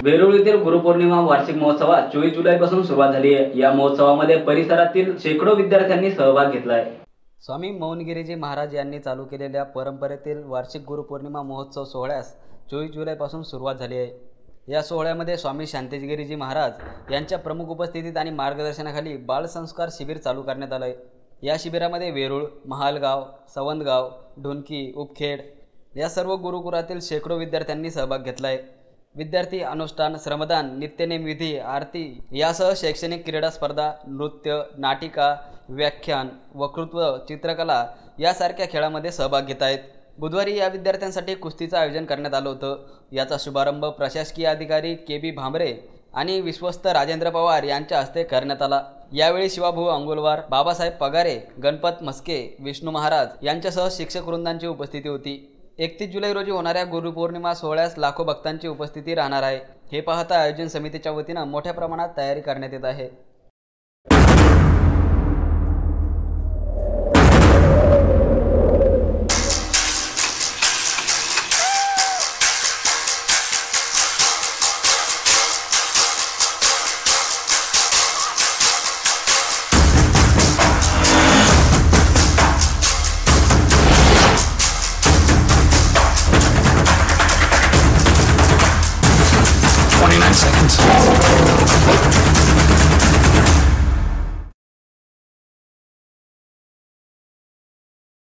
वेरूळ येथील गुरुपौर्णिमा वार्षिक महोत्सवात 24 जुलैपासून सुरुवात झाली आहे। या महोत्सवामध्ये परिसरातील शेकडो विद्यार्थ्यांनी सहभाग घेतलाय। स्वामी मौनगिरीजी महाराज यांनी चालू केलेल्या परंपरेतील वार्षिक गुरुपौर्णिमा महोत्सव सोहळ्यास 24 जुलैपासून सुरुवात झाली आहे। या सोहळ्यामध्ये स्वामी शांतिगिरीजी महाराज यांच्या प्रमुख उपस्थितीत आणि मार्गदर्शनाखाली बालसंस्कार शिबिर चालू करण्यात आले। या शिबिरामध्ये वेरूळ, महालगाव, सवंदगाव, ढोणकी, उपखेड या सर्व गुरुकुलातील शेकडो विद्यार्थ्यांनी सहभाग घेतलाय। विद्यार्थी अनुष्ठान, श्रमदान, नित्यनेम विधी, आरती यासह शैक्षणिक, क्रीडा स्पर्धा, नृत्य, नाटिका, व्याख्यान, वक्तृत्व, चित्रकला यासारख्या खेळामध्ये सहभाग घेत आहेत। बुधवारी या विद्यार्थ्यांसाठी कुस्तीचं आयोजन करण्यात आलं होतं। याचा शुभारंभ प्रशासकीय अधिकारी के.बी. भांबरे आणि विश्वस्त राजेंद्र पवार यांच्या हस्ते करण्यात आला। यावेळी शिवाभाऊ अंगुलवार, बाबासाहेब पगारे, गणपत मस्के, विष्णू महाराज यांच्यासह शिक्षक वृंदांची उपस्थिती होती। 31 जुलै रोजी होणाऱ्या गुरुपौर्णिमा सोहळ्यास लाखो भक्तांची उपस्थिती राहणार आहे। हे पाहता आयोजन समितीच्या वतीनं मोठ्या प्रमाणात तयारी करण्यात येत आहे। Seconds.